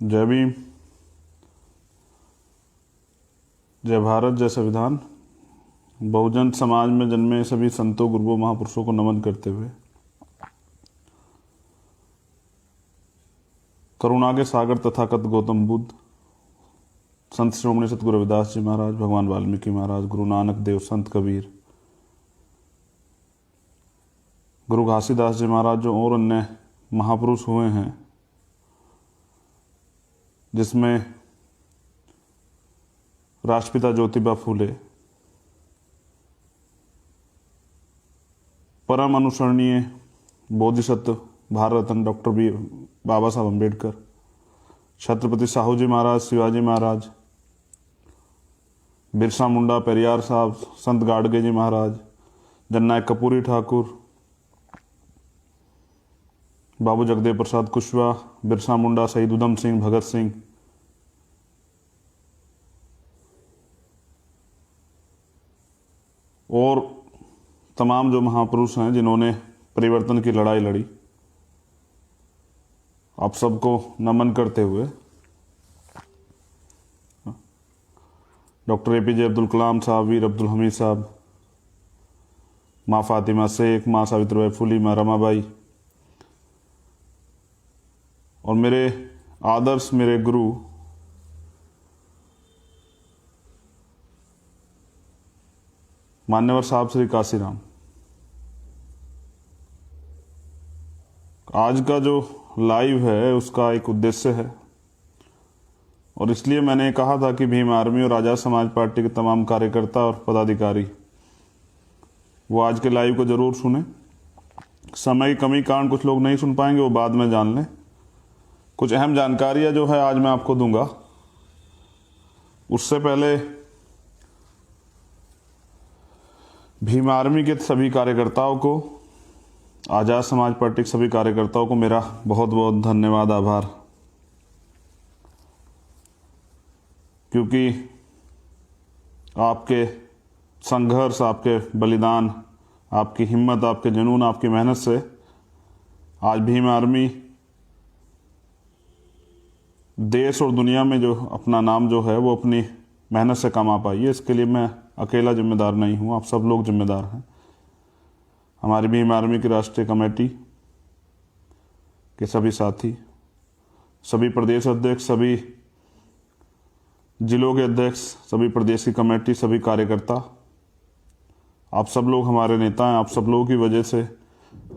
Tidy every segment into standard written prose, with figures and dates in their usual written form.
जय भीम, जय भारत, जय संविधान। बहुजन समाज में जन्मे सभी संतों, गुरुओं, महापुरुषों को नमन करते हुए करुणा के सागर तथागत गौतम बुद्ध, संत श्रोमणी सतगुरु रविदास जी महाराज, भगवान वाल्मीकि महाराज, गुरु नानक देव, संत कबीर, गुरु घासीदास जी महाराज जो और अन्य महापुरुष हुए हैं, जिसमें राष्ट्रपिता ज्योतिबा फूले, परम अनुसरणीय बोधिसत्व भारत रत्न डॉक्टर बाबा साहब अम्बेडकर, छत्रपति साहू जी महाराज, शिवाजी महाराज, बिरसा मुंडा, पेरियार साहब, संत गाडगे जी महाराज, जननायक कपूरी ठाकुर, बाबू जगदेव प्रसाद कुशवाहा, बिरसा मुंडा, शहीद उधम सिंह, भगत सिंह, और तमाम जो महापुरुष हैं जिन्होंने परिवर्तन की लड़ाई लड़ी, आप सबको नमन करते हुए डॉक्टर APJ अब्दुल कलाम साहब, वीर अब्दुल हमीद साहब, माँ फातिमा शेख, माँ सावित्रीबाई फुले, माँ रमाबाई, और मेरे आदर्श, मेरे गुरु मान्यवर साहब श्री काशीराम। आज का जो लाइव है उसका एक उद्देश्य है, और इसलिए मैंने कहा था कि भीम आर्मी और आज़ाद समाज पार्टी के तमाम कार्यकर्ता और पदाधिकारी वो आज के लाइव को जरूर सुने। समय की कमी कारण कुछ लोग नहीं सुन पाएंगे, वो बाद में जान लें। कुछ अहम जानकारियां जो है आज मैं आपको दूंगा। उससे पहले भीम आर्मी के सभी कार्यकर्ताओं को, आज़ाद समाज पार्टी के सभी कार्यकर्ताओं को मेरा बहुत बहुत धन्यवाद, आभार, क्योंकि आपके संघर्ष, आपके बलिदान, आपकी हिम्मत, आपके जुनून, आपकी मेहनत से आज भीम आर्मी देश और दुनिया में जो अपना नाम जो है वो अपनी मेहनत से कमा पाई है। इसके लिए मैं अकेला जिम्मेदार नहीं हूँ, आप सब लोग जिम्मेदार हैं। हमारी भीम आर्मी की राष्ट्रीय कमेटी के सभी साथी, सभी प्रदेश अध्यक्ष, सभी जिलों के अध्यक्ष, सभी प्रदेश की कमेटी, सभी कार्यकर्ता, आप सब लोग हमारे नेता हैं। आप सब लोगों की वजह से,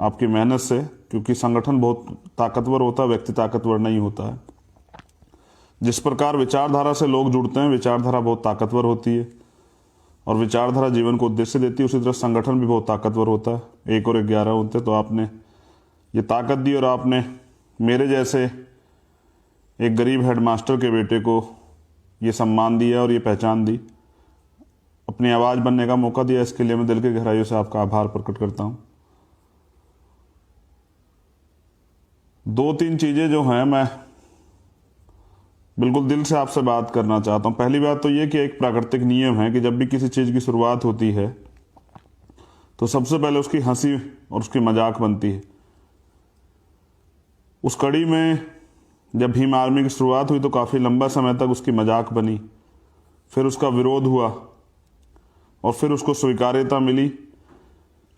आपकी मेहनत से, क्योंकि संगठन बहुत ताकतवर होता है, व्यक्ति ताकतवर नहीं होता है। जिस प्रकार विचारधारा से लोग जुड़ते हैं, विचारधारा बहुत ताकतवर होती है और विचारधारा जीवन को उद्देश्य देती है। उसी तरह संगठन भी बहुत ताकतवर होता है। 1 और 1 11 होते हैं। तो आपने ये ताकत दी और आपने मेरे जैसे एक गरीब हेडमास्टर के बेटे को ये सम्मान दिया और ये पहचान दी, अपनी आवाज़ बनने का मौका दिया। इसके लिए मैं दिल की गहराइयों से आपका आभार प्रकट करता हूँ। 2-3 चीज़ें जो हैं मैं बिल्कुल दिल से आपसे बात करना चाहता हूँ। पहली बात तो ये कि एक प्राकृतिक नियम है कि जब भी किसी चीज़ की शुरुआत होती है तो सबसे पहले उसकी हंसी और उसकी मजाक बनती है। उस कड़ी में जब भीम आर्मी की शुरुआत हुई तो काफ़ी लंबा समय तक उसकी मजाक बनी, फिर उसका विरोध हुआ और फिर उसको स्वीकार्यता मिली,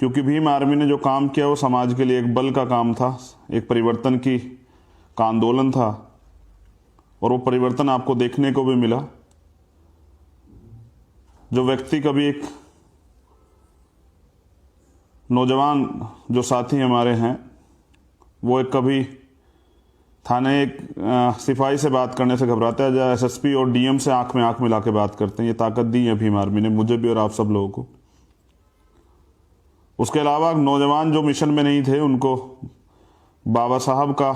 क्योंकि भीम आर्मी ने जो काम किया वो समाज के लिए एक बल का काम था, एक परिवर्तन का आंदोलन था, और वो परिवर्तन आपको देखने को भी मिला। जो व्यक्ति कभी एक नौजवान जो साथी हमारे हैं, वो एक कभी थाने एक सिपाही से बात करने से घबराते हैं, या SSP और DM से आंख में आंख मिला के बात करते हैं। ये ताकत दी है भीम आर्मी ने मुझे भी और आप सब लोगों को। उसके अलावा नौजवान जो मिशन में नहीं थे उनको बाबा साहब का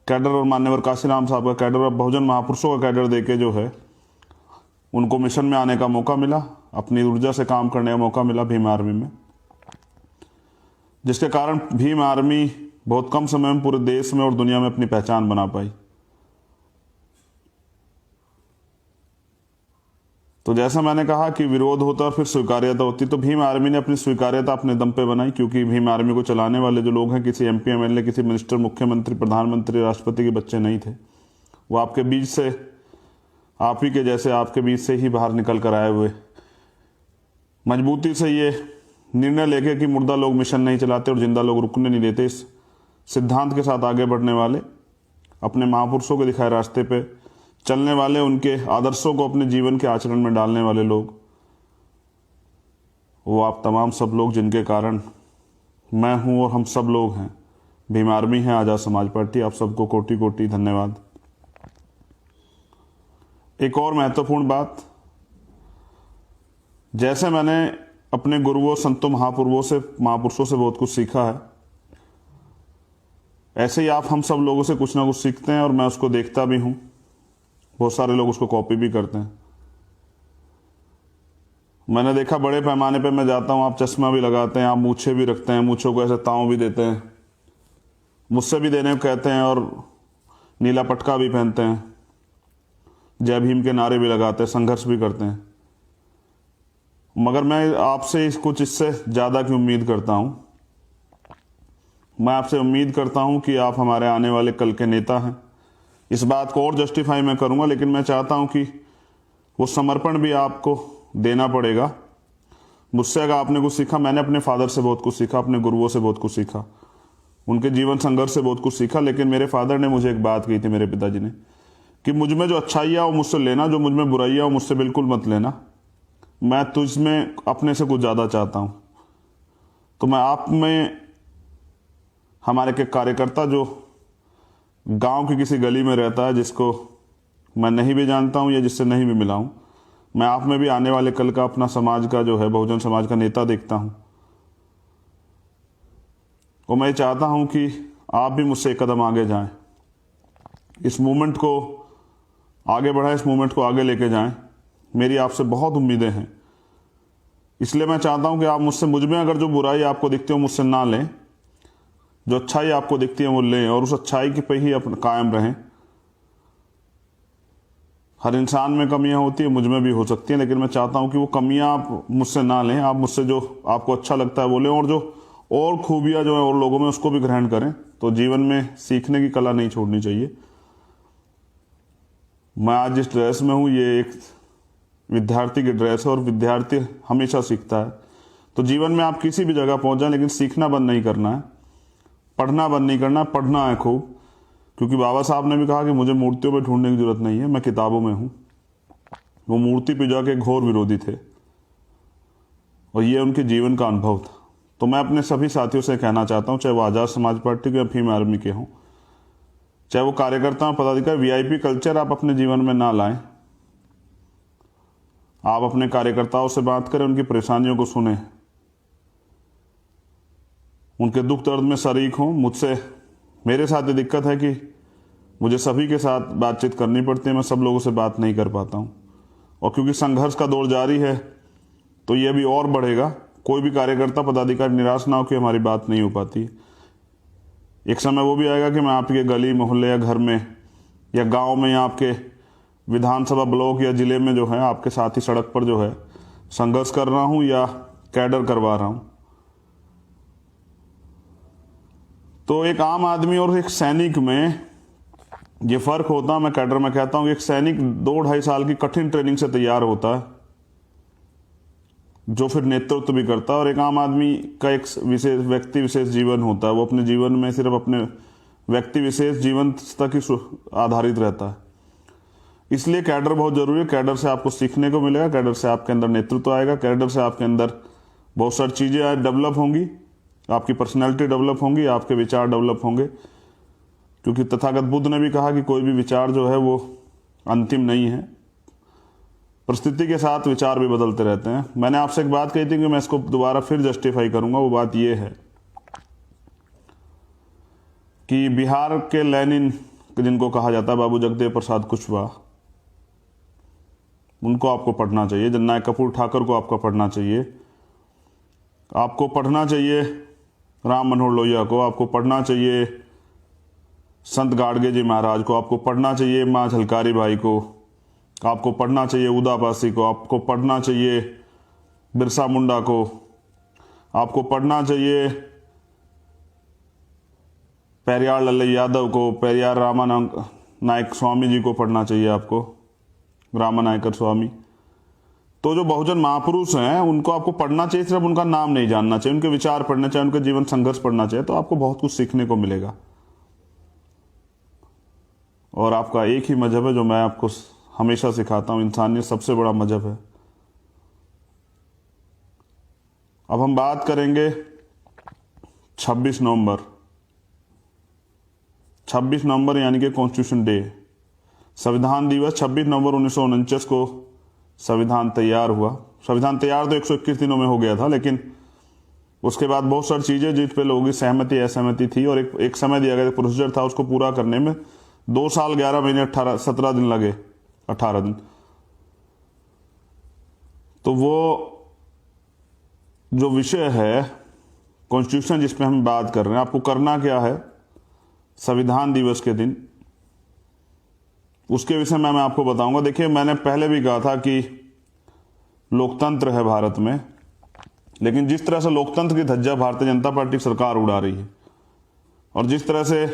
कैडर और मान्यवर काशीराम साहब का कैडर और बहुजन महापुरुषों का कैडर देके जो है उनको मिशन में आने का मौका मिला, अपनी ऊर्जा से काम करने का मौका मिला भीम आर्मी में, जिसके कारण भीम आर्मी बहुत कम समय में पूरे देश में और दुनिया में अपनी पहचान बना पाई। तो जैसा मैंने कहा कि विरोध होता और फिर स्वीकार्यता होती, तो भीम आर्मी ने अपनी स्वीकार्यता अपने दम पे बनाई, क्योंकि भीम आर्मी को चलाने वाले जो लोग हैं किसी MP MLA, किसी मिनिस्टर, मुख्यमंत्री, प्रधानमंत्री, राष्ट्रपति के बच्चे नहीं थे। वो आपके बीच से, आप ही के जैसे आपके बीच से ही बाहर निकल कर आए हुए, मजबूती से ये निर्णय लेके कि मुर्दा लोग मिशन नहीं चलाते और जिंदा लोग रुकने नहीं देते, इस सिद्धांत के साथ आगे बढ़ने वाले, अपने महापुरुषों के दिखाए रास्ते पे चलने वाले, उनके आदर्शों को अपने जीवन के आचरण में डालने वाले लोग, वो आप तमाम सब लोग जिनके कारण मैं हूं और हम सब लोग हैं। भीम आर्मी है, आज़ाद समाज पार्टी। आप सबको कोटि कोटि धन्यवाद। एक और महत्वपूर्ण बात, जैसे मैंने अपने गुरुओं, संतों, महापुरुषों से बहुत कुछ सीखा है, ऐसे ही आप हम सब लोगों से कुछ ना कुछ सीखते हैं और मैं उसको देखता भी हूं। बहुत सारे लोग उसको कॉपी भी करते हैं। मैंने देखा बड़े पैमाने पे मैं जाता हूं, आप चश्मा भी लगाते हैं, आप मूछें भी रखते हैं, मूछों को ऐसे ताव भी देते हैं, मुझसे भी देने को कहते हैं, और नीला पटका भी पहनते हैं, जय भीम के नारे भी लगाते हैं, संघर्ष भी करते हैं। मगर मैं आपसे कुछ इससे ज़्यादा की उम्मीद करता हूं। मैं आपसे उम्मीद करता हूं कि आप हमारे आने वाले कल के नेता हैं। इस बात को और जस्टिफाई मैं करूंगा, लेकिन मैं चाहता हूं कि वो समर्पण भी आपको देना पड़ेगा। मुझसे अगर आपने कुछ सीखा, मैंने अपने फादर से बहुत कुछ सीखा, अपने गुरुओं से बहुत कुछ सीखा, उनके जीवन संघर्ष से बहुत कुछ सीखा। लेकिन मेरे फादर ने मुझे एक बात कही थी, मेरे पिताजी ने, कि मुझ में जो अच्छाइयाँ वो मुझसे लेना, जो मुझ में बुराइयाँ वो मुझसे बिल्कुल मत लेना। मैं तुझ में अपने से कुछ ज़्यादा चाहता हूँ। तो मैं आप में, हमारे के कार्यकर्ता जो गांव की किसी गली में रहता है, जिसको मैं नहीं भी जानता हूँ या जिससे नहीं भी मिला हूँ, मैं आप में भी आने वाले कल का अपना समाज का जो है, बहुजन समाज का नेता देखता हूँ। और मैं चाहता हूँ कि आप भी मुझसे एक कदम आगे जाएं, इस मूवमेंट को आगे बढ़ाएं, इस मूवमेंट को आगे लेके जाएं। मेरी आपसे बहुत उम्मीदें हैं, इसलिए मैं चाहता हूं कि आप मुझसे, मुझ में अगर जो बुराई आपको दिखती हो मुझसे ना लें, जो अच्छाई आपको दिखती है वो लें, और उस अच्छाई की पे ही अपना कायम रहें। हर इंसान में कमियां होती है, मुझ में भी हो सकती हैं, लेकिन मैं चाहता हूं कि वो कमियां आप मुझसे ना लें, आप मुझसे जो आपको अच्छा लगता है वो लें, और जो और खूबियां जो है और लोगों में, उसको भी ग्रहण करें। तो जीवन में सीखने की कला नहीं छोड़नी चाहिए। मैं आज जिस ड्रेस में हूं, ये एक विद्यार्थी की ड्रेस है, और विद्यार्थी हमेशा सीखता है। तो जीवन में आप किसी भी जगह पहुंच जाए, लेकिन सीखना बंद नहीं करना है, पढ़ना बंद नहीं करना, पढ़ना है खूब। क्योंकि बाबा साहब ने भी कहा कि मुझे मूर्तियों में ढूंढने की जरूरत नहीं है, मैं किताबों में हूं। वो मूर्ति पूजा के घोर विरोधी थे, और ये उनके जीवन का अनुभव था। तो मैं अपने सभी साथियों से कहना चाहता हूं, चाहे वो आज़ाद समाज पार्टी के या भीम आर्मी के हों, चाहे वो कार्यकर्ता, पदाधिकारी, वीआईपी कल्चर आप अपने जीवन में ना लाएं। आप अपने कार्यकर्ताओं से बात करें, उनकी परेशानियों को सुने, उनके दुख दर्द में शरीक हों। मुझसे, मेरे साथ ये दिक्कत है कि मुझे सभी के साथ बातचीत करनी पड़ती है, मैं सब लोगों से बात नहीं कर पाता हूँ। और क्योंकि संघर्ष का दौर जारी है, तो ये अभी और बढ़ेगा। कोई भी कार्यकर्ता, पदाधिकारी निराश ना हो कि हमारी बात नहीं हो पाती। एक समय वो भी आएगा कि मैं आपके गली, मोहल्ले या घर में या गाँव में या आपके विधानसभा, ब्लॉक या जिले में जो है, आपके साथ ही सड़क पर जो है संघर्ष कर रहा हूं या कैडर करवा रहा हूं। तो एक आम आदमी और एक सैनिक में ये फर्क होता है। मैं कैडर में कहता हूं कि एक सैनिक 2-2.5 साल की कठिन ट्रेनिंग से तैयार होता है, जो फिर नेतृत्व भी करता है। और एक आम आदमी का एक विशेष व्यक्ति विशेष जीवन होता है, वो अपने जीवन में सिर्फ अपने व्यक्ति विशेष जीवन तक ही आधारित रहता है। इसलिए कैडर बहुत जरूरी है। कैडर से आपको सीखने को मिलेगा, कैडर से आपके अंदर नेतृत्व आएगा, कैडर से आपके अंदर बहुत सारी चीज़ें डेवलप होंगी, आपकी पर्सनैलिटी डेवलप होंगी, आपके विचार डेवलप होंगे। क्योंकि तथागत बुद्ध ने भी कहा कि कोई भी विचार जो है वो अंतिम नहीं है, परिस्थिति के साथ विचार भी बदलते रहते हैं। मैंने आपसे एक बात कही थी कि मैं इसको दोबारा फिर जस्टिफाई करूंगा। वो बात ये है कि बिहार के लेनिन, जिनको कहा जाता है बाबू जगदेव प्रसाद कुशवाहा, उनको आपको पढ़ना चाहिए। जननायक कपूर ठाकुर को आपको पढ़ना चाहिए। आपको पढ़ना चाहिए राम मनोहर लोहिया को, आपको पढ़ना चाहिए संत गाडगे जी महाराज को, आपको पढ़ना चाहिए माँ झलकारी बाई को, आपको पढ़ना चाहिए उदापासी को, आपको पढ़ना चाहिए बिरसा मुंडा को, आपको पढ़ना चाहिए पेरियार लल्लई यादव को, पेरियार नायक स्वामी जी को पढ़ना चाहिए आपको, रामानायकर स्वामी। तो जो बहुजन महापुरुष हैं उनको आपको पढ़ना चाहिए, सिर्फ उनका नाम नहीं जानना चाहिए, उनके विचार पढ़ने चाहिए, उनके जीवन संघर्ष पढ़ना चाहिए, तो आपको बहुत कुछ सीखने को मिलेगा। और आपका एक ही मजहब है जो मैं आपको हमेशा सिखाता हूं, इंसानियत सबसे बड़ा मजहब है। अब हम बात करेंगे 26 नवंबर। 26 नवंबर यानी कि कॉन्स्टिट्यूशन डे, संविधान दिवस। 26 नवंबर 1949 को संविधान तैयार हुआ। संविधान तैयार तो 121 दिनों में हो गया था, लेकिन उसके बाद बहुत सारी चीजें जिस पे लोगों की सहमति असहमति थी और एक समय दिया गया, प्रोसीजर था, उसको पूरा करने में 2 साल 11 महीने 17 दिन लगे, 18 दिन। तो वो जो विषय है कॉन्स्टिट्यूशन जिस पे हम बात कर रहे हैं, आपको करना क्या है संविधान दिवस के दिन, उसके विषय में मैं आपको बताऊंगा। देखिए, मैंने पहले भी कहा था कि लोकतंत्र है भारत में, लेकिन जिस तरह से लोकतंत्र की धज्जा भारतीय जनता पार्टी की सरकार उड़ा रही है और जिस तरह से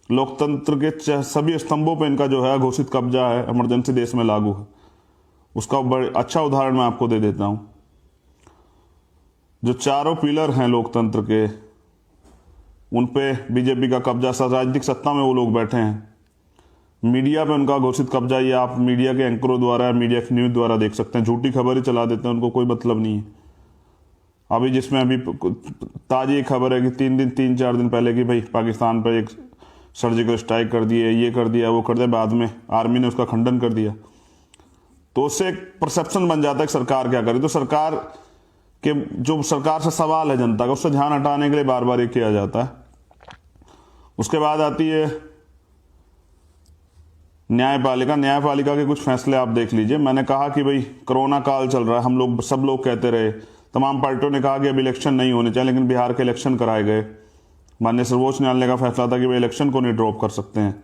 लोकतंत्र के सभी स्तंभों पर इनका जो है घोषित कब्जा है, इमरजेंसी देश में लागू है, उसका बड़ा अच्छा उदाहरण मैं आपको दे देता हूं। जो चारों पिलर हैं लोकतंत्र के, उन पे बीजेपी का कब्जा, राजनीतिक सत्ता में वो लोग बैठे हैं। मीडिया पे उनका घोषित कब्जा, ये आप मीडिया के एंकरों द्वारा, मीडिया की न्यूज द्वारा देख सकते हैं। झूठी खबर ही चला देते हैं, उनको कोई मतलब नहीं है। अभी जिसमें अभी ताजी खबर है कि 3-4 दिन पहले कि भाई पाकिस्तान पर एक सर्जिकल स्ट्राइक कर दिए, ये कर दिया, वो कर दिया, बाद में आर्मी ने उसका खंडन कर दिया। तो उससे एक परसेप्शन बन जाता है कि सरकार क्या करे। तो सरकार के जो सरकार से सवाल है जनता का, उससे ध्यान हटाने के लिए बार बार ये किया जाता है। उसके बाद आती है न्यायपालिका। न्यायपालिका के कुछ फैसले आप देख लीजिए। मैंने कहा कि भाई कोरोना काल चल रहा है, सब लोग कहते रहे, तमाम पार्टियों ने कहा कि अब इलेक्शन नहीं होने चाहिए, लेकिन बिहार के इलेक्शन कराए गए। माननीय सर्वोच्च न्यायालय का फैसला था कि भाई इलेक्शन को नहीं ड्रॉप कर सकते हैं,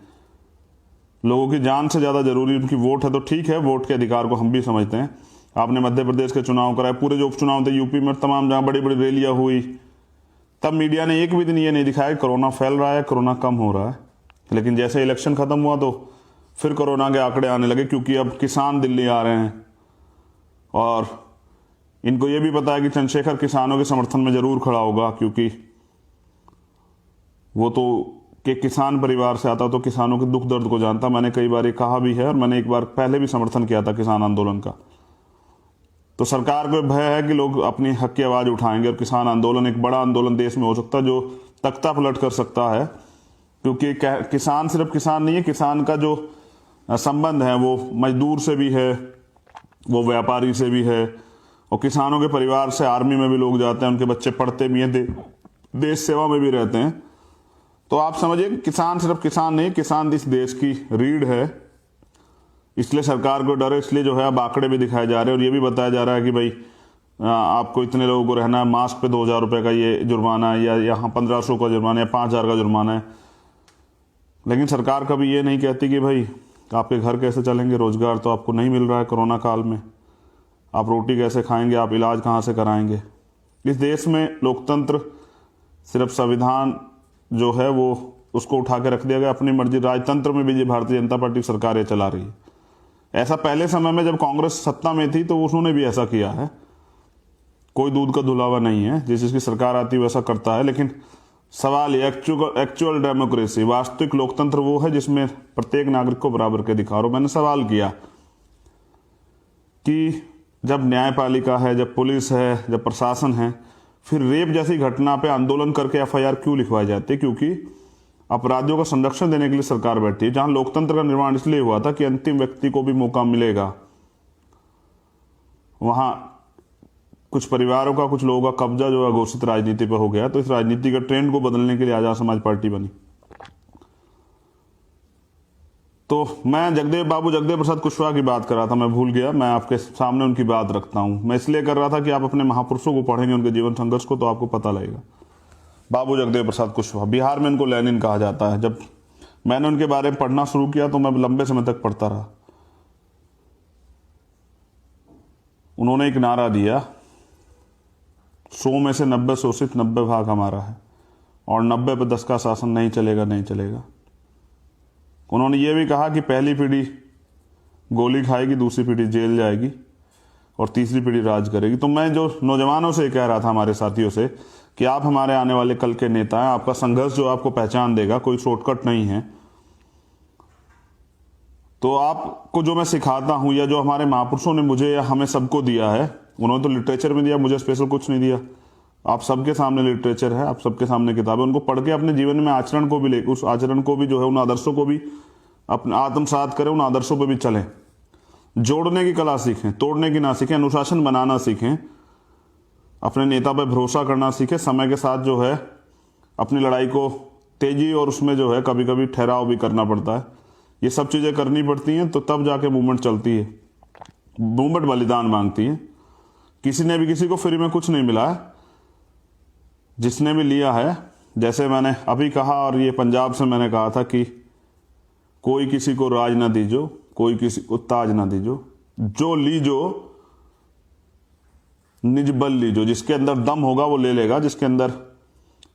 लोगों की जान से ज्यादा जरूरी उनकी वोट है। तो ठीक है, वोट के अधिकार को हम भी समझते हैं। आपने मध्य प्रदेश के चुनाव कराए, पूरे जो उपचुनाव थे यूपी में, तमाम जहां बड़ी बड़ी रैलियां हुई, तब मीडिया ने एक भी दिन ये नहीं दिखाया कि कोरोना फैल रहा है, कोरोना कम हो रहा है। लेकिन जैसे इलेक्शन खत्म हुआ तो फिर कोरोना के आंकड़े आने लगे, क्योंकि अब किसान दिल्ली आ रहे हैं और इनको ये भी पता है कि चंद्रशेखर किसानों के समर्थन में जरूर खड़ा होगा, क्योंकि वो तो कि किसान परिवार से आता, तो किसानों के दुख दर्द को जानता। मैंने कई बार ये कहा भी है और मैंने एक बार पहले भी समर्थन किया था किसान आंदोलन का। तो सरकार को भय है कि लोग अपनी हक की आवाज उठाएंगे और किसान आंदोलन एक बड़ा आंदोलन देश में हो सकता है जो तख्ता पलट कर सकता है, क्योंकि किसान सिर्फ किसान नहीं है, किसान का जो संबंध है वो मजदूर से भी है, वो व्यापारी से भी है, और किसानों के परिवार से आर्मी में भी लोग जाते हैं, उनके बच्चे पढ़ते भी हैं, देश सेवा में भी रहते हैं। तो आप समझिए किसान सिर्फ किसान नहीं, किसान इस देश की रीढ़ है। इसलिए सरकार को डर है, इसलिए जो है अब आंकड़े भी दिखाए जा रहे हैं और ये भी बताया जा रहा है कि भाई आपको इतने लोगों को रहना है, मास्क पे 2000 रुपये का ये जुर्माना है, या यहाँ 1500 का जुर्माना है, 5000 का जुर्माना है। लेकिन सरकार कभी ये नहीं कहती कि भाई आपके घर कैसे चलेंगे, रोजगार तो आपको नहीं मिल रहा है कोरोना काल में, आप रोटी कैसे खाएंगे, आप इलाज कहाँ से कराएंगे। इस देश में लोकतंत्र सिर्फ संविधान जो है वो उसको उठा के रख दिया गया, अपनी मर्जी। राजतंत्र में भी भारतीय जनता पार्टी सरकारें चला रही है। ऐसा पहले समय में जब कांग्रेस सत्ता में थी तो उन्होंने भी ऐसा किया है, कोई दूध का धुलावा नहीं है, जिस जिसकी सरकार आती है वैसा करता है। लेकिन सवाल ये एक्चुअल डेमोक्रेसी, वास्तविक लोकतंत्र वो है जिसमें प्रत्येक नागरिक को बराबर के अधिकार हो। मैंने सवाल किया कि जब न्यायपालिका है, जब पुलिस है, जब प्रशासन है, फिर रेप जैसी घटना पे आंदोलन करके एफआईआर क्यों लिखवाई जाती है? क्योंकि अपराधियों का संरक्षण देने के लिए सरकार बैठी है। जहां लोकतंत्र का निर्माण इसलिए हुआ था कि अंतिम व्यक्ति को भी मौका मिलेगा, वहां कुछ परिवारों का, कुछ लोगों का कब्जा जो है घोषित राजनीति पर हो गया। तो इस राजनीति के ट्रेंड को बदलने के लिए आजाद समाज पार्टी बनी। तो मैं बाबू जगदेव प्रसाद कुशवाहा की बात कर रहा था, मैं भूल गया, मैं आपके सामने उनकी बात रखता हूं। मैं इसलिए कर रहा था कि आप अपने महापुरुषों को पढ़ेंगे, उनके जीवन संघर्ष को, तो आपको पता लगेगा। बाबू जगदेव प्रसाद कुशवाहा, बिहार में इनको लेनिन कहा जाता है। जब मैंने उनके बारे में पढ़ना शुरू किया तो मैं लंबे समय तक पढ़ता रहा। उन्होंने एक नारा दिया, 100 में से 90 शोषित, 90 भाग हमारा है, और 90 पे 10 का शासन नहीं चलेगा, नहीं चलेगा। उन्होंने ये भी कहा कि पहली पीढ़ी गोली खाएगी, दूसरी पीढ़ी जेल जाएगी और तीसरी पीढ़ी राज करेगी। तो मैं जो नौजवानों से कह रहा था, हमारे साथियों से, कि आप हमारे आने वाले कल के नेता हैं। आपका संघर्ष जो आपको पहचान देगा, कोई शॉर्टकट नहीं है। तो आपको जो मैं सिखाता हूं, या जो हमारे महापुरुषों ने मुझे या हमें सबको दिया है, उन्होंने तो लिटरेचर में दिया, मुझे स्पेशल कुछ नहीं दिया। आप सबके सामने लिटरेचर है, आप सबके सामने किताब है, उनको पढ़ के अपने जीवन में आचरण को भी ले, उस आचरण को भी जो है, उन आदर्शों को भी अपने आत्मसात करें, उन आदर्शों पर भी चलें। जोड़ने की कला सीखें, तोड़ने की ना सीखें, अनुशासन बनाना सीखें, अपने नेता पर भरोसा करना सीखें। समय के साथ जो है अपनी लड़ाई को तेजी और उसमें जो है कभी कभी ठहराव भी करना पड़ता है। ये सब चीज़ें करनी पड़ती हैं, तो तब जाके मूवमेंट चलती है। मूवमेंट बलिदान मांगती है। किसी ने भी किसी को फ्री में कुछ नहीं मिला है। जिसने भी लिया है, जैसे मैंने अभी कहा, और ये पंजाब से मैंने कहा था कि कोई किसी को राज ना दीजो, कोई किसी को ताज ना दीजो, जो लीजो निज बल लीजो। जिसके अंदर दम होगा वो ले लेगा, जिसके अंदर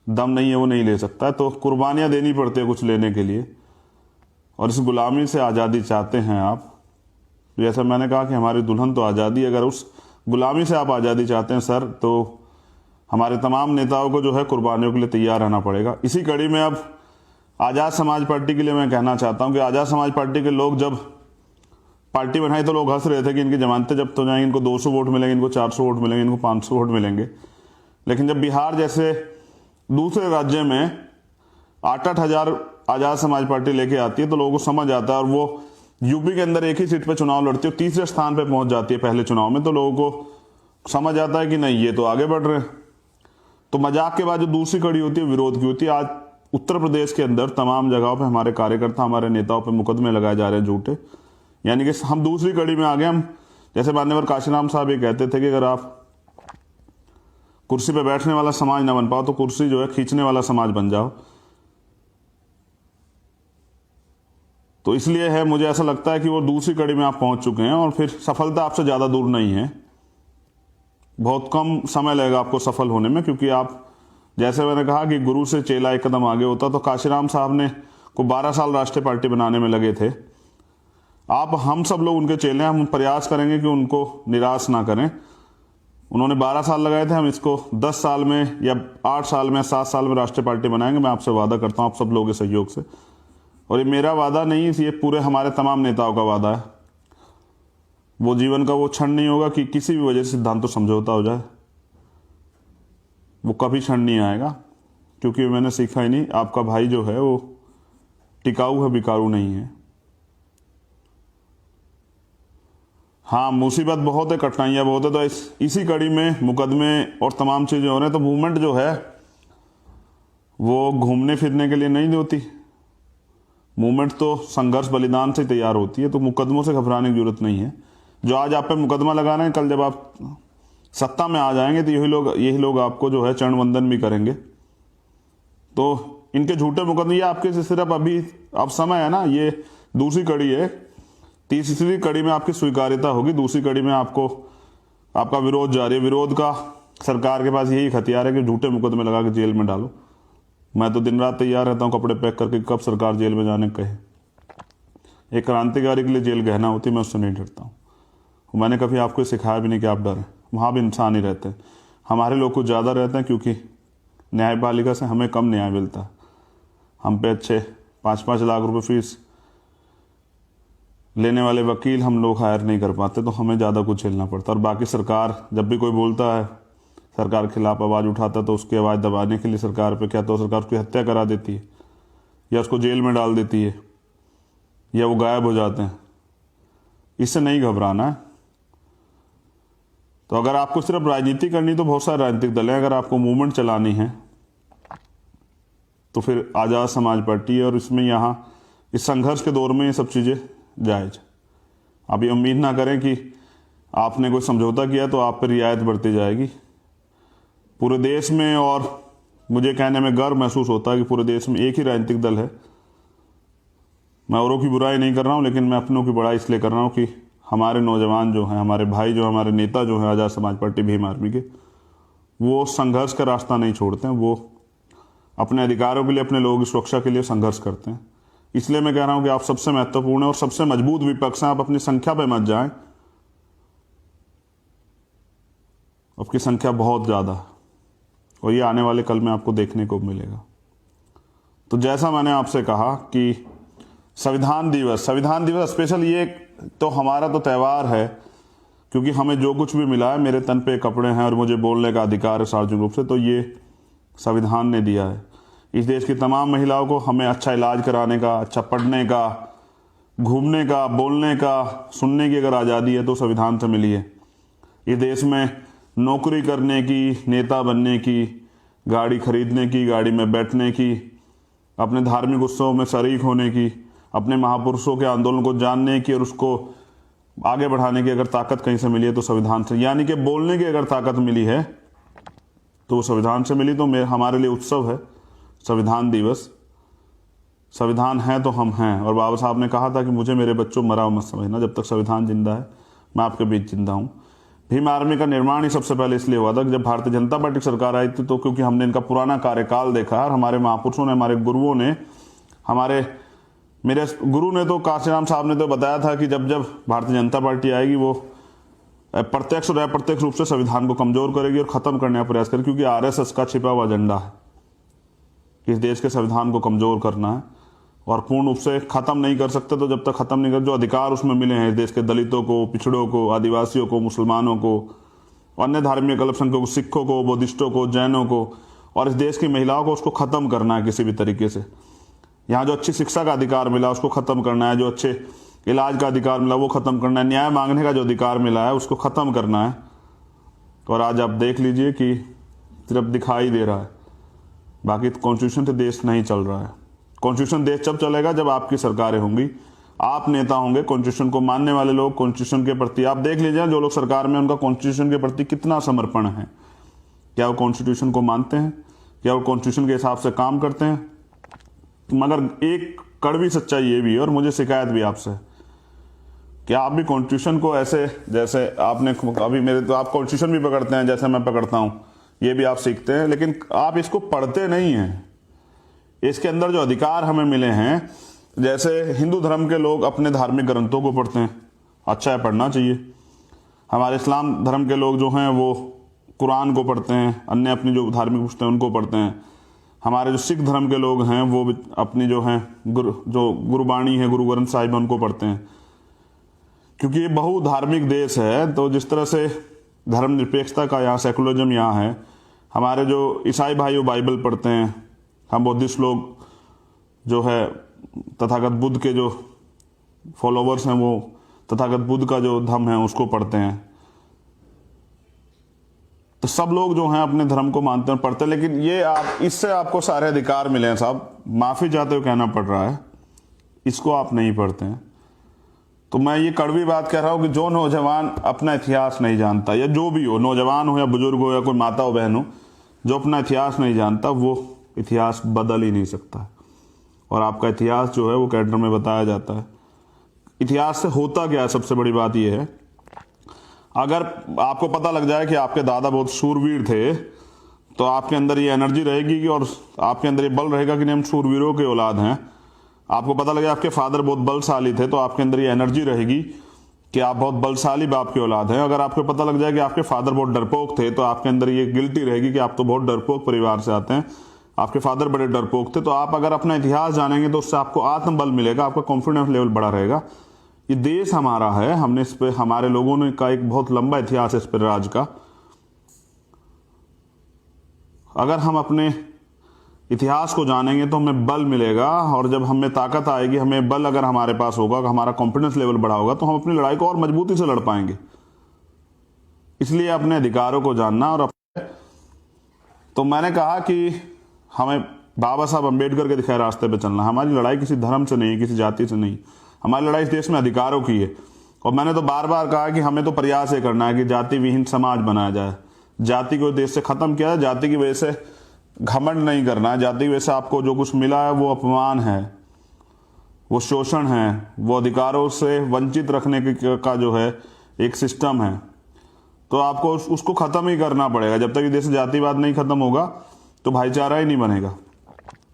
दम नहीं है वो नहीं ले सकता है। तो कुर्बानियां देनी पड़ती है कुछ लेने के लिए, और इस गुलामी से आज़ादी चाहते हैं आप। जैसा मैंने कहा कि हमारी दुल्हन तो आज़ादी, अगर उस गुलामी से आप आज़ादी चाहते हैं सर, तो हमारे तमाम नेताओं को जो है कुर्बानियों के लिए तैयार रहना पड़ेगा। इसी कड़ी में अब आज़ाद समाज पार्टी के लिए मैं कहना चाहता हूं कि आज़ाद समाज पार्टी के लोग जब पार्टी बनाई तो लोग हंस रहे थे कि इनकी जमानतें जब्त हो जाएंगी, इनको 200 वोट मिलेंगे, इनको 400 वोट मिलेंगे, इनको 500 वोट मिलेंगे। लेकिन जब बिहार जैसे दूसरे राज्य में 8-8 हज़ार आज़ाद समाज पार्टी लेके आती है, तो लोगों को समझ आता है, और वो यूपी के अंदर एक ही सीट पे चुनाव लड़ती है, तीसरे स्थान पे पहुंच जाती है पहले चुनाव में, तो लोगों को समझ आता है कि नहीं, ये तो आगे बढ़ रहे हैं। तो मजाक के बाद जो दूसरी कड़ी होती है, विरोध की होती है। आज उत्तर प्रदेश के अंदर तमाम जगहों पे हमारे कार्यकर्ता, हमारे नेताओं पे मुकदमे लगाए जा रहे हैं झूठे। यानी कि हम दूसरी कड़ी में आ गए। हम जैसे मान्यवर काशीराम साहब ये कहते थे कि अगर आप कुर्सी पे बैठने वाला समाज ना बन पाओ, तो कुर्सी जो है खींचने वाला समाज बन जाओ। तो इसलिए है, मुझे ऐसा लगता है कि वो दूसरी कड़ी में आप पहुंच चुके हैं, और फिर सफलता आपसे ज़्यादा दूर नहीं है। बहुत कम समय लगेगा आपको सफल होने में, क्योंकि आप, जैसे मैंने कहा कि गुरु से चेला एक कदम आगे होता, तो काशीराम साहब ने को 12 साल राष्ट्रीय पार्टी बनाने में लगे थे। आप, हम सब लोग उनके चेले हैं। हम प्रयास करेंगे कि उनको निराश ना करें। उन्होंने 12 साल लगाए थे, हम इसको 10 साल में या 8 साल में, 7 साल में राष्ट्रीय पार्टी बनाएंगे। मैं आपसे वादा करता हूँ, आप सब लोगों के सहयोग से। और ये मेरा वादा नहीं, ये पूरे हमारे तमाम नेताओं का वादा है। वो जीवन का वो क्षण नहीं होगा कि किसी भी वजह से सिद्धांत समझौता हो जाए, वो कभी क्षण नहीं आएगा। क्योंकि मैंने सीखा ही नहीं, आपका भाई जो है वो टिकाऊ है, बिकाऊ नहीं है। हाँ, मुसीबत बहुत है, कठिनाइयाँ बहुत है। तो इसी कड़ी में मुकदमे और तमाम चीज़ें हो रहे हैं। तो मूवमेंट जो है वो घूमने फिरने के लिए नहीं होती। मूवमेंट तो संघर्ष बलिदान से तैयार होती है। तो मुकदमों से घबराने की जरूरत नहीं है। जो आज आप पे मुकदमा लगा रहे हैं, कल जब आप सत्ता में आ जाएंगे तो यही लोग आपको जो है चरण वंदन भी करेंगे। तो इनके झूठे मुकदमे, ये आपके सिर्फ अभी अब समय है ना, ये दूसरी कड़ी है। तीसरी कड़ी में आपकी स्वीकार्यता होगी, दूसरी कड़ी में आपको आपका विरोध जारी है। विरोध का सरकार के पास यही हथियार है कि झूठे मुकदमे लगा के जेल में डालो। मैं तो दिन रात तैयार रहता हूँ कपड़े पैक करके, कब सरकार जेल में जाने कहे। एक क्रांतिकारी के लिए जेल गहना होती है, मैं उससे नहीं डरता हूँ। मैंने कभी आपको सिखाया भी नहीं कि आप डरें। वहाँ भी इंसान ही रहते हैं। हमारे लोग कुछ ज़्यादा रहते हैं, क्योंकि न्यायपालिका से हमें कम न्याय मिलता है। हम पे अच्छे 5-5 लाख रुपए फीस लेने वाले वकील हम लोग हायर नहीं कर पाते, तो हमें ज़्यादा कुछ झेलना पड़ता है। और बाकी सरकार, जब भी कोई बोलता है, सरकार के खिलाफ आवाज़ उठाता है, तो उसकी आवाज़ दबाने के लिए सरकार पे क्या, तो सरकार उसकी हत्या करा देती है, या उसको जेल में डाल देती है, या वो गायब हो जाते हैं। इससे नहीं घबराना है। तो अगर आपको सिर्फ राजनीति करनी, तो बहुत सारे राजनीतिक दल हैं। अगर आपको मूवमेंट चलानी है तो फिर आज़ाद समाज पार्टी है, और इसमें यहाँ इस संघर्ष के दौर में ये सब चीज़ें जायज। आप ये उम्मीद ना करें कि आपने कोई समझौता किया तो आप पर रियायत बढ़ती जाएगी। पूरे देश में, और मुझे कहने में गर्व महसूस होता है कि पूरे देश में एक ही राजनीतिक दल है। मैं औरों की बुराई नहीं कर रहा हूँ, लेकिन मैं अपनों की बड़ाई इसलिए कर रहा हूँ कि हमारे नौजवान जो हैं, हमारे भाई जो, हमारे नेता जो हैं आज़ाद समाज पार्टी भीम आर्मी के, वो संघर्ष का रास्ता नहीं छोड़ते हैं। वो अपने अधिकारों के लिए, अपने लोगों की सुरक्षा के लिए संघर्ष करते हैं। इसलिए मैं कह रहा हूं कि आप सबसे महत्वपूर्ण है और सबसे मजबूत विपक्ष हैं। आप अपनी संख्या पे मत जाएं, आपकी संख्या बहुत ज़्यादा है और ये आने वाले कल में आपको देखने को मिलेगा। तो जैसा मैंने आपसे कहा कि संविधान दिवस स्पेशल, ये तो हमारा तो त्यौहार है क्योंकि हमें जो कुछ भी मिला है, मेरे तन पे कपड़े हैं और मुझे बोलने का अधिकार है सार्वजनिक रूप से, तो ये संविधान ने दिया है। इस देश की तमाम महिलाओं को हमें अच्छा इलाज कराने का, अच्छा पढ़ने का, घूमने का, बोलने का, सुनने की अगर आज़ादी है तो संविधान से मिली है। इस देश में नौकरी करने की, नेता बनने की, गाड़ी खरीदने की, गाड़ी में बैठने की, अपने धार्मिक उत्सवों में शरीक होने की, अपने महापुरुषों के आंदोलन को जानने की और उसको आगे बढ़ाने की अगर ताकत कहीं से मिली है तो संविधान से, यानी कि बोलने की अगर ताकत मिली है तो वो संविधान से मिली। तो हमारे लिए उत्सव है संविधान दिवस। संविधान है तो हम हैं। और बाबा साहब ने कहा था कि मुझे मेरे बच्चों मरा मत समझना, जब तक संविधान जिंदा है मैं आपके बीच जिंदा हूँ। भीम आर्मी का निर्माण ही सबसे पहले इसलिए हुआ था कि जब भारतीय जनता पार्टी की सरकार आई थी तो क्योंकि हमने इनका पुराना कार्यकाल देखा और हमारे महापुरुषों ने, हमारे गुरुओं ने, मेरे गुरु ने तो काशीराम साहब ने तो बताया था कि जब जब भारतीय जनता पार्टी आएगी वो प्रत्यक्ष और अप्रत्यक्ष रूप से संविधान को कमजोर करेगी और खत्म करने का प्रयास करेगी, क्योंकि आरएसएस का छिपा हुआ एजेंडा है इस देश के संविधान को कमजोर करना है और पूर्ण रूप से खत्म नहीं कर सकते। तो जब तक खत्म नहीं कर, जो अधिकार उसमें मिले हैं इस देश के दलितों को, पिछड़ों को, आदिवासियों को, मुसलमानों को, अन्य धार्मिक अल्पसंख्यकों को, सिखों को, बुद्धिस्टों को, जैनों को और इस देश की महिलाओं को, उसको खत्म करना है किसी भी तरीके से। यहाँ जो अच्छी शिक्षा का अधिकार मिला उसको खत्म करना है, जो अच्छे इलाज का अधिकार मिला वो खत्म करना है, न्याय मांगने का जो अधिकार मिला है उसको खत्म करना है। और आज आप देख लीजिए कि सिर्फ दिखाई दे रहा है, बाकी कॉन्स्टिट्यूशन से देश नहीं चल रहा है। कॉन्स्टिट्यूशन देश जब चलेगा जब आपकी सरकारें होंगी, आप नेता होंगे, कॉन्स्टिट्यूशन को मानने वाले लोग, कॉन्स्टिट्यूशन के प्रति आप देख लीजिए जो लोग सरकार में उनका कॉन्स्टिट्यूशन के प्रति कितना समर्पण है। क्या वो कॉन्स्टिट्यूशन को मानते हैं? क्या वो कॉन्स्टिट्यूशन के हिसाब से काम करते हैं? मगर एक कड़वी सच्चाई ये भी है और मुझे शिकायत भी आपसे कि आप भी कॉन्स्टिट्यूशन को ऐसे, जैसे आपने अभी मेरे तो आप कॉन्स्टिट्यूशन भी पकड़ते हैं जैसे मैं पकड़ता हूं, ये भी आप सीखते हैं, लेकिन आप इसको पढ़ते नहीं हैं। इसके अंदर जो अधिकार हमें मिले हैं, जैसे हिंदू धर्म के लोग अपने धार्मिक ग्रंथों को पढ़ते हैं, अच्छा है, पढ़ना चाहिए। हमारे इस्लाम धर्म के लोग जो हैं वो कुरान को पढ़ते हैं, अन्य अपनी जो धार्मिक पुस्तकें उनको पढ़ते हैं। हमारे जो सिख धर्म के लोग हैं वो अपनी जो हैं जो गुरुबाणी है, गुरु ग्रंथ साहिब उनको पढ़ते हैं। क्योंकि ये बहुधार्मिक देश है, तो जिस तरह से धर्मनिरपेक्षता का यहाँ सेकुलरिज्म यहाँ है, हमारे जो ईसाई भाई वो बाइबल पढ़ते हैं, हम बुद्धिस्ट लोग जो है तथागत बुद्ध के जो फॉलोवर्स हैं वो तथागत बुद्ध का जो धर्म है उसको पढ़ते हैं। तो सब लोग जो हैं अपने धर्म को मानते हैं, पढ़ते हैं, लेकिन ये इससे आपको सारे अधिकार मिले हैं साहब, माफी चाहते हुए कहना पड़ रहा है, इसको आप नहीं पढ़ते हैं। तो मैं ये कड़वी बात कह रहा हूं कि जो नौजवान अपना इतिहास नहीं जानता, या जो भी हो, नौजवान हो या बुजुर्ग हो या कोई माता हो बहन हो, जो अपना इतिहास नहीं जानता वो इतिहास बदल ही नहीं सकता। और आपका इतिहास जो है वो कैलेंडर में बताया जाता है। इतिहास से होता क्या है, सबसे बड़ी बात यह है, अगर आपको पता लग जाए कि आपके दादा बहुत शूरवीर थे तो आपके अंदर ये एनर्जी रहेगी कि, और आपके अंदर ये बल रहेगा कि नहीं हम शूरवीरों के औलाद हैं। आपको पता लगे आपके फादर बहुत बलशाली थे तो आपके अंदर ये एनर्जी रहेगी कि आप बहुत बलशाली बाप की औलाद हैं। अगर आपको पता लग जाए कि आपके फादर बहुत डरपोक थे तो आपके अंदर ये गिल्टी रहेगी कि आप तो बहुत डरपोक परिवार से आते हैं, आपके फादर बड़े डरपोक थे। तो आप अगर अपना इतिहास जानेंगे तो उससे आपको आत्मबल मिलेगा, आपका कॉन्फिडेंस लेवल बढ़ा रहेगा। ये देश हमारा है, हमने इस पे, हमारे लोगों ने का एक बहुत लंबा इतिहास है इस पर राज का। अगर हम अपने इतिहास को जानेंगे तो हमें बल मिलेगा, और जब हमें ताकत आएगी, हमें बल अगर हमारे पास होगा, हमारा कॉन्फिडेंस लेवल बढ़ा होगा, तो हम अपनी लड़ाई को और मजबूती से लड़ पाएंगे। इसलिए अपने अधिकारों को जानना। और तो मैंने कहा कि हमें बाबा साहब अम्बेडकर के दिखाए रास्ते पे चलना। हमारी लड़ाई किसी धर्म से नहीं, किसी जाति से नहीं, हमारी लड़ाई इस देश में अधिकारों की है। और मैंने तो बार बार कहा कि हमें तो प्रयास ये करना है कि जाति विहीन समाज बनाया जाए, जाति को देश से खत्म किया जाए। जाति की वजह से घमंड नहीं करना है, जाति की वजह से आपको जो कुछ मिला है वो अपमान है, वो शोषण है, वो अधिकारों से वंचित रखने का जो है एक सिस्टम है, तो आपको उसको खत्म ही करना पड़ेगा। जब तक ये देश से जातिवाद नहीं खत्म होगा तो भाईचारा ही नहीं बनेगा।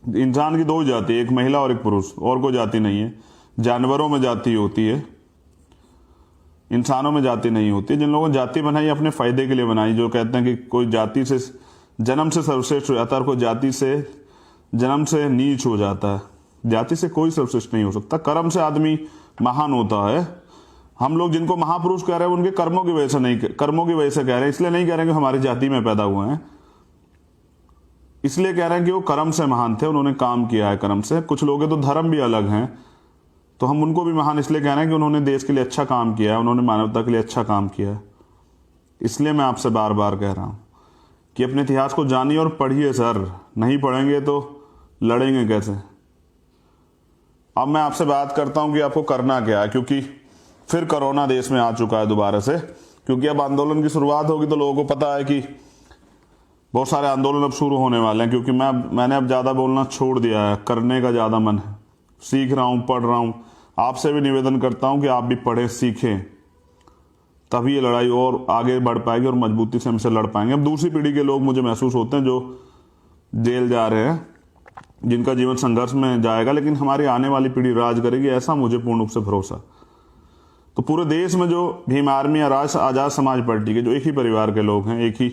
इंसान की दो ही जाति है, एक महिला और एक पुरुष, और कोई जाति नहीं है। जानवरों में जाति होती है, इंसानों में जाति नहीं होती। जिन लोगों ने जाति बनाई अपने फायदे के लिए बनाई, जो कहते हैं कि कोई जाति से जन्म से सर्वश्रेष्ठ हो जाता है और कोई जाति से जन्म से नीच हो जाता है। जाति से कोई सर्वश्रेष्ठ नहीं हो सकता, कर्म से आदमी महान होता है। हम लोग जिनको महापुरुष कह रहे हैं उनके कर्मों की वजह से नहीं, कर्मों की वजह से कह रहे हैं, इसलिए नहीं कह रहे हैं कि हमारी जाति में पैदा हुए हैं, इसलिए कह रहे हैं कि वो कर्म से महान थे, उन्होंने काम किया है कर्म से। कुछ लोग तो धर्म भी अलग हैं, तो हम उनको भी महान इसलिए कह रहे हैं कि उन्होंने देश के लिए अच्छा काम किया है, उन्होंने मानवता के लिए अच्छा काम किया है। इसलिए मैं आपसे बार बार कह रहा हूँ कि अपने इतिहास को जानिए और पढ़िए सर, नहीं पढ़ेंगे तो लड़ेंगे कैसे। अब मैं आपसे बात करता हूँ कि आपको करना क्या है, क्योंकि फिर कोरोना देश में आ चुका है दोबारा से, क्योंकि अब आंदोलन की शुरुआत होगी तो लोगों को पता है कि बहुत सारे आंदोलन अब शुरू होने वाले हैं। क्योंकि मैंने अब ज़्यादा बोलना छोड़ दिया है, करने का ज़्यादा मन है, सीख रहा हूँ, पढ़ रहा हूँ। आपसे भी निवेदन करता हूँ कि आप भी पढ़ें, सीखें, तभी ये लड़ाई और आगे बढ़ पाएगी और मजबूती से हमसे लड़ पाएंगे। अब दूसरी पीढ़ी के लोग मुझे महसूस होते हैं जो जेल जा रहे हैं, जिनका जीवन संघर्ष में जाएगा, लेकिन हमारी आने वाली पीढ़ी राज करेगी, ऐसा मुझे पूर्ण रूप से भरोसा। तो पूरे देश में जो भीम आर्मी या आज़ाद समाज पार्टी के जो एक ही परिवार के लोग हैं, एक ही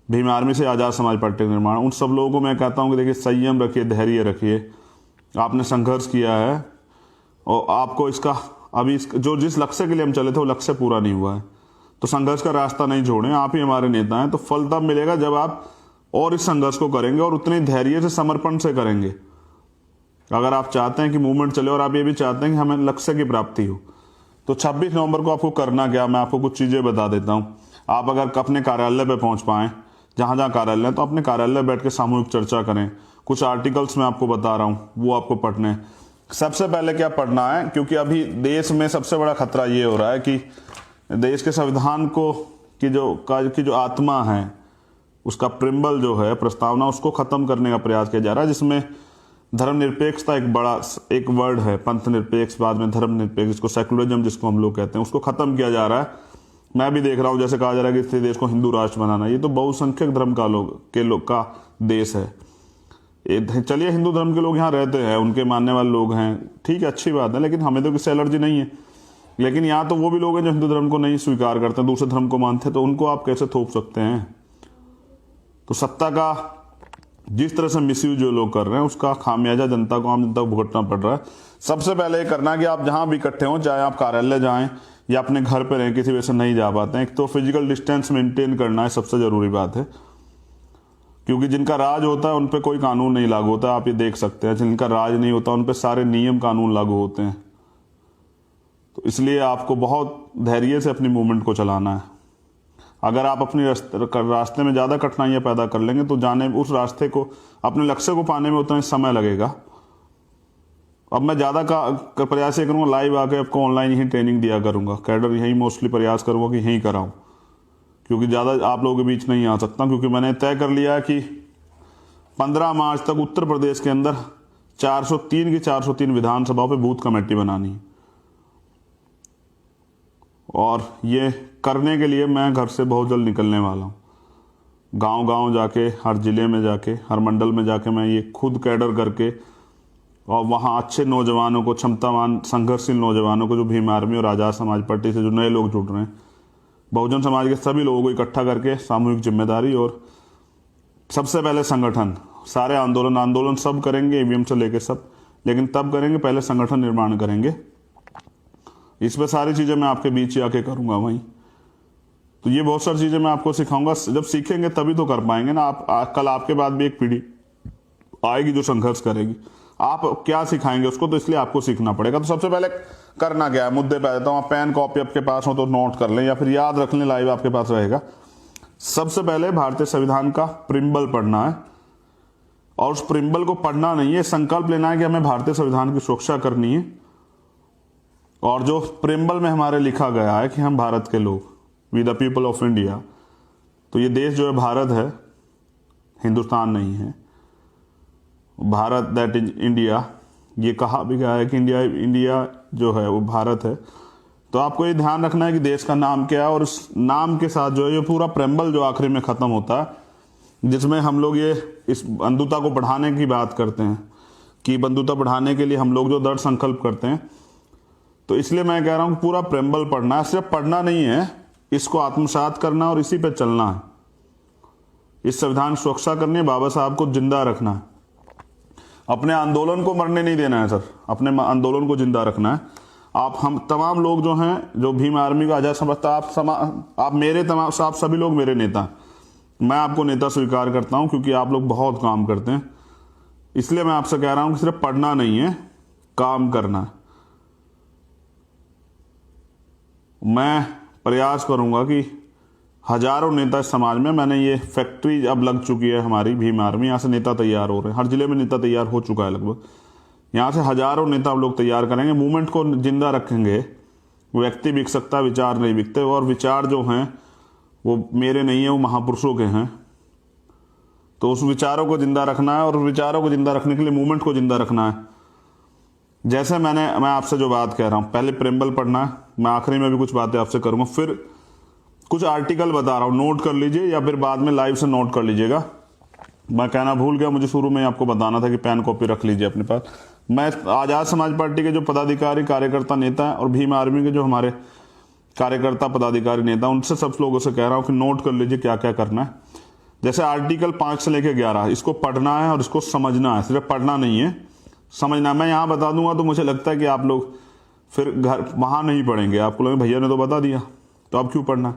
भीम आर्मी से आज़ाद समाज पार्टी का निर्माण, उन सब लोगों को मैं कहता हूँ कि देखिए संयम रखिए, धैर्य रखिए। आपने संघर्ष किया है और आपको इसका अभी जो जिस लक्ष्य के लिए हम चले थे वो लक्ष्य पूरा नहीं हुआ है, तो संघर्ष का रास्ता नहीं छोड़ें। आप ही हमारे नेता हैं, तो फल तब मिलेगा जब आप और इस संघर्ष को करेंगे और उतने धैर्य से, समर्पण से करेंगे। अगर आप चाहते हैं कि मूवमेंट चले और आप ये भी चाहते हैं कि हमें लक्ष्य की प्राप्ति हो, तो 26 नवंबर को आपको करना क्या, मैं आपको कुछ चीज़ें बता देता हूँ। आप अगर अपने कार्यालय पर पहुँच पाएँ, जहाँ जहाँ कार्यालय है, तो अपने कार्यालय बैठ के सामूहिक चर्चा करें। कुछ आर्टिकल्स मैं आपको बता रहा हूँ, वो आपको पढ़ने हैं। सबसे पहले क्या पढ़ना है, क्योंकि अभी देश में सबसे बड़ा खतरा ये हो रहा है कि देश के संविधान को की जो आत्मा है, उसका प्रिम्बल जो है, प्रस्तावना, उसको खत्म करने का प्रयास किया जा रहा है, जिसमें धर्मनिरपेक्षता एक वर्ड है, पंथ निरपेक्ष, बाद में धर्मनिरपेक्ष, जिसको सेकुलरिज्म जिसको हम लोग कहते हैं, उसको खत्म किया जा रहा है। मैं भी देख रहा हूँ जैसे कहा जा रहा है कि इस देश को हिंदू राष्ट्र बनाना, ये तो बहुसंख्यक धर्म का देश है। चलिए हिंदू धर्म के लोग यहाँ रहते हैं, उनके मानने वाले लोग हैं, ठीक है, अच्छी बात है, लेकिन हमें तो किसी एलर्जी नहीं है। लेकिन यहाँ तो वो भी लोग हैं जो हिंदू धर्म को नहीं स्वीकार करते, दूसरे धर्म को मानते हैं, तो उनको आप कैसे थोप सकते हैं। तो सत्ता का जिस तरह से मिसयूज जो लोग कर रहे हैं, उसका खामियाजा जनता को, आम जनता को भुगतना पड़ रहा है। सबसे पहले ये करना कि आप जहाँ भी इकट्ठे हों, चाहे आप कार्यालय जाएं या अपने घर पर रहें, किसी वजह से नहीं जा पाते हैं, एक तो फिजिकल डिस्टेंस मेंटेन करना है, सबसे ज़रूरी बात है। क्योंकि जिनका राज होता है उन पर कोई कानून नहीं लागू होता, आप ये देख सकते हैं। जिनका राज नहीं होता उन पर सारे नियम कानून लागू होते हैं। तो इसलिए आपको बहुत धैर्य से अपनी मूवमेंट को चलाना है। अगर आप अपने रास्ते में ज़्यादा कठिनाइयाँ पैदा कर लेंगे तो जाने उस रास्ते को, अपने लक्ष्य को पाने में उतना समय लगेगा। अब मैं ज़्यादा का प्रयास ये करूँगा, लाइव आके आपको ऑनलाइन ही ट्रेनिंग दिया करूँगा, कैडर यहीं मोस्टली प्रयास करूँगा कि यहीं कराऊँ, क्योंकि ज़्यादा आप लोगों के बीच नहीं आ सकता। क्योंकि मैंने तय कर लिया है कि 15 मार्च तक उत्तर प्रदेश के अंदर 403 की 403 विधानसभाओं पे बूथ कमेटी बनानी है। और ये करने के लिए मैं घर से बहुत जल्द निकलने वाला हूँ। गांव-गांव जाके, हर जिले में जाके, हर मंडल में जाके मैं ये खुद कैडर करके, और वहाँ अच्छे नौजवानों को, क्षमतावान संघर्षशील नौजवानों को, जो भीम आर्मी और आज़ाद समाज पार्टी से जो नए लोग जुड़ रहे हैं, बहुजन समाज के सभी लोगों को इकट्ठा करके सामूहिक जिम्मेदारी और सबसे पहले संगठन, सारे आंदोलन सब करेंगे, ईवीएम से लेके सब, लेकिन तब करेंगे पहले संगठन निर्माण करेंगे। इस पर सारी चीज़ें मैं आपके बीच ही आके करूँगा वहीं। तो ये बहुत सारी चीज़ें मैं आपको सिखाऊंगा, जब सीखेंगे तभी तो कर पाएंगे ना आप। कल आपके बाद भी एक पीढ़ी आएगी जो संघर्ष करेगी, आप क्या सिखाएंगे उसको, तो इसलिए आपको सीखना पड़ेगा। तो सबसे पहले करना क्या है, मुद्दे पे आ जाता हूँ। आप पेन कॉपी आपके पास हो तो नोट कर लें, या फिर याद रख लें, लाइव आपके पास रहेगा। सबसे पहले भारतीय संविधान का प्रिम्बल पढ़ना है, और उस प्रिम्बल को पढ़ना नहीं है, संकल्प लेना है कि हमें भारतीय संविधान की सुरक्षा करनी है। और जो प्रिम्बल में हमारे लिखा गया है कि हम भारत के लोग, we the people of India, तो ये देश जो है भारत है, हिंदुस्तान नहीं है। भारत दैट इज इंडिया, ये कहा भी गया है कि इंडिया जो है वो भारत है। तो आपको ये ध्यान रखना है कि देश का नाम क्या है, और उस नाम के साथ जो है ये पूरा प्रेम्बल जो आखिरी में ख़त्म होता है, जिसमें हम लोग ये इस बंधुता को बढ़ाने की बात करते हैं कि बंधुता बढ़ाने के लिए हम लोग जो दृढ़ संकल्प करते हैं। तो इसलिए मैं कह रहा हूं कि पूरा प्रेम्बल पढ़ना है, सिर्फ पढ़ना नहीं है, इसको आत्मसात करना और इसी पे चलना है। इस संविधान की सुरक्षा करनी है, बाबा साहब को जिंदा रखना है, अपने आंदोलन को मरने नहीं देना है सर, अपने आंदोलन को जिंदा रखना है। आप हम तमाम लोग जो हैं, जो भीम आर्मी को आजाद समझता, आप मेरे तमाम, आप सभी लोग मेरे नेता, मैं आपको नेता स्वीकार करता हूं क्योंकि आप लोग बहुत काम करते हैं। इसलिए मैं आपसे कह रहा हूं कि सिर्फ पढ़ना नहीं है, काम करना है। मैं प्रयास करूंगा कि हजारों नेता इस समाज में, मैंने ये फैक्ट्री अब लग चुकी है हमारी भीम आर्मी, यहाँ से नेता तैयार हो रहे हैं, हर जिले में नेता तैयार हो चुका है लगभग। यहाँ से हजारों नेता हम लोग तैयार करेंगे, मूवमेंट को जिंदा रखेंगे। व्यक्ति बिक सकता, विचार नहीं बिकते, और विचार जो हैं वो मेरे नहीं है, वो महापुरुषों के हैं। तो उस विचारों को जिंदा रखना है, और विचारों को जिंदा रखने के लिए मूवमेंट को जिंदा रखना है। जैसे मैं आपसे जो बात कह रहा हूँ, पहले प्रेम्बल पढ़ना है, मैं आखिरी में भी कुछ बातें आपसे करूँगा, फिर कुछ आर्टिकल बता रहा हूँ, नोट कर लीजिए या फिर बाद में लाइव से नोट कर लीजिएगा। मैं कहना भूल गया, मुझे शुरू में आपको बताना था कि पेन कॉपी रख लीजिए अपने पास। मैं आज़ाद समाज पार्टी के जो पदाधिकारी, कार्यकर्ता, नेता हैं, और भीम आर्मी के जो हमारे कार्यकर्ता, पदाधिकारी, नेता, उनसे सब लोगों से कह रहा हूँ कि नोट कर लीजिए क्या क्या करना है। जैसे आर्टिकल 5 से लेकर 11, इसको पढ़ना है और इसको समझना है, सिर्फ पढ़ना नहीं है, समझना। मैं यहाँ बता दूंगा तो मुझे लगता है कि आप लोग फिर घर वहाँ नहीं पढ़ेंगे, आपको लगे भैया ने तो बता दिया तो अब क्यों पढ़ना।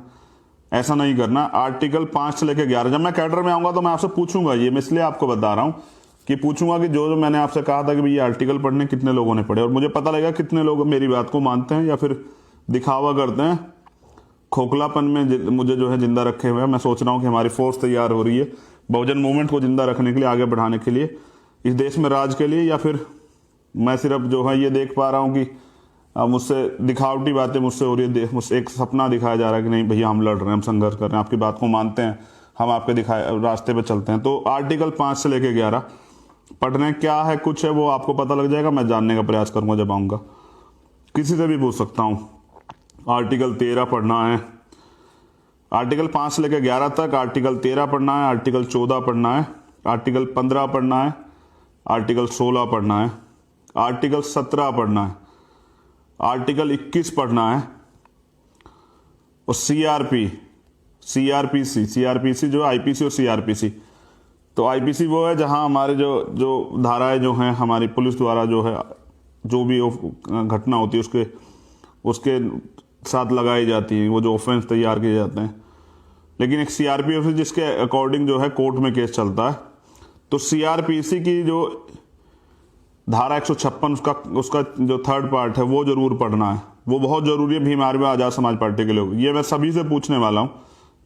ऐसा नहीं करना। आर्टिकल 5 से लेकर 11, जब मैं कैडर में आऊंगा तो मैं आपसे पूछूंगा, ये मैं इसलिए आपको बता रहा हूँ कि पूछूंगा कि जो मैंने आपसे कहा था कि भैया आर्टिकल पढ़ने कितने लोगों ने पढ़े, और मुझे पता लगेगा कितने लोग मेरी बात को मानते हैं या फिर दिखावा करते हैं, खोखलापन में मुझे जो है जिंदा रखे हुए हैं। मैं सोच रहा हूँ कि हमारी फोर्स तैयार हो रही है बहुजन मूवमेंट को जिंदा रखने के लिए, आगे बढ़ाने के लिए, इस देश में राज के लिए, या फिर मैं सिर्फ जो है ये देख पा रहा हूँ कि मुझसे दिखावटी बातें मुझसे हो रही है, मुझसे एक सपना दिखाया जा रहा है कि नहीं भैया हम लड़ रहे हैं, हम संघर्ष कर रहे हैं, आपकी बात को मानते हैं, हम आपके दिखाए रास्ते पे चलते हैं। तो आर्टिकल 5 से लेकर 11 पढ़ने क्या है, कुछ है, वो आपको पता लग जाएगा। मैं जानने का प्रयास करूंगा जब आऊंगा, किसी से भी पूछ सकता हूँ। आर्टिकल 13 पढ़ना है, आर्टिकल 5 से लेकर 11 तक। आर्टिकल 13 पढ़ना है, आर्टिकल 14 पढ़ना है, आर्टिकल 15 पढ़ना है, आर्टिकल 16 पढ़ना है, आर्टिकल 17 पढ़ना है, आर्टिकल 21 पढ़ना है, और सीआरपीसी जो आईपीसी और सीआरपीसी। तो आईपीसी वो है जहां हमारे जो धाराएं जो हैं हमारी पुलिस द्वारा जो है, जो भी घटना होती है उसके साथ लगाई जाती है, वो जो ऑफेंस तैयार किए जाते हैं। लेकिन एक सीआरपीएफ जिसके अकॉर्डिंग जो है कोर्ट में केस चलता है। तो सीआरपीसी की जो धारा 156 उसका जो थर्ड पार्ट है वो जरूर पढ़ना है, वो बहुत जरूरी है भीम आर्मी आजाद समाज पार्टी के लोग। ये मैं सभी से पूछने वाला हूं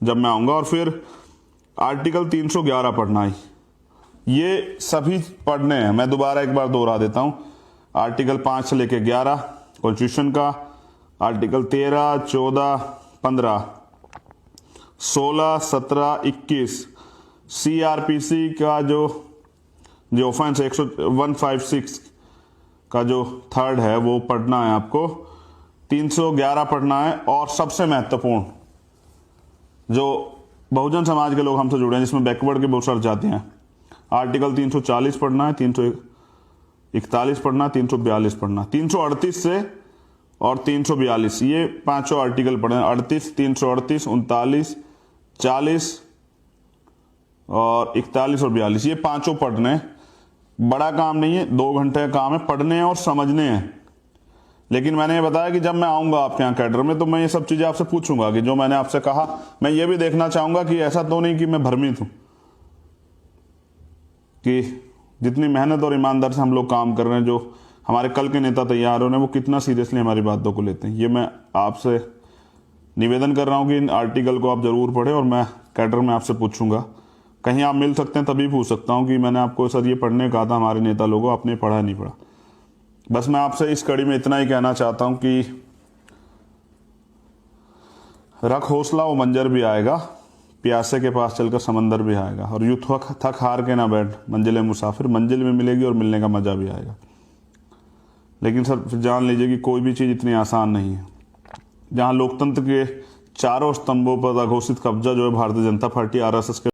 जब मैं आऊंगा। और फिर आर्टिकल 311 पढ़ना है, ये सभी पढ़ने हैं। मैं दोबारा एक बार दोहरा देता हूं, आर्टिकल 5 से लेकर 11 कॉन्स्टिट्यूशन का, आर्टिकल 13, 14, 15, 16, 17, 21 सीआरपीसी का जो ऑफेंस 156 का जो थर्ड है वो पढ़ना है आपको, 311 पढ़ना है। और सबसे महत्वपूर्ण, जो बहुजन समाज के लोग हमसे जुड़े हैं, जिसमें बैकवर्ड के बहुत सारी जातियां हैं, आर्टिकल 340 पढ़ना है, 341 पढ़ना है, 342 पढ़ना, 338 से और 342, ये पांचों आर्टिकल पढ़े, 38, 338, 39, 40 और 41 और 42, ये पांचों पढ़ने। बड़ा काम नहीं है, 2 घंटे का काम है, पढ़ने हैं और समझने हैं। लेकिन मैंने ये बताया कि जब मैं आऊंगा आपके यहाँ कैडर में तो मैं ये सब चीजें आपसे पूछूंगा कि जो मैंने आपसे कहा, मैं ये भी देखना चाहूंगा कि ऐसा तो नहीं कि मैं भ्रमित हूं, कि जितनी मेहनत और ईमानदार से हम लोग काम कर रहे हैं, जो हमारे कल के नेता तैयार हो रहे हैं, वो कितना सीरियसली हमारी बातों को लेते हैं। ये मैं आपसे निवेदन कर रहा हूं कि इन आर्टिकल को आप जरूर पढ़ें, और मैं कैडर में आपसे पूछूंगा। कहीं आप मिल सकते हैं तभी पूछ सकता हूं कि मैंने आपको सर ये पढ़ने कहा था हमारे नेता लोगों, आपने पढ़ा नहीं पढ़ा। बस मैं आपसे इस कड़ी में इतना ही कहना चाहता हूं कि रख हौसला, वो मंजर भी आएगा, प्यासे के पास चलकर समंदर भी आएगा, और यूं थक हार के ना बैठ मंजिल मुसाफिर, मंजिल में मिलेगी और मिलने का मजा भी आएगा। लेकिन सर जान लीजिए कि कोई भी चीज इतनी आसान नहीं है। जहां लोकतंत्र के चारों स्तंभों पर अघोषित कब्जा जो है भारतीय जनता पार्टी, आरएसएस के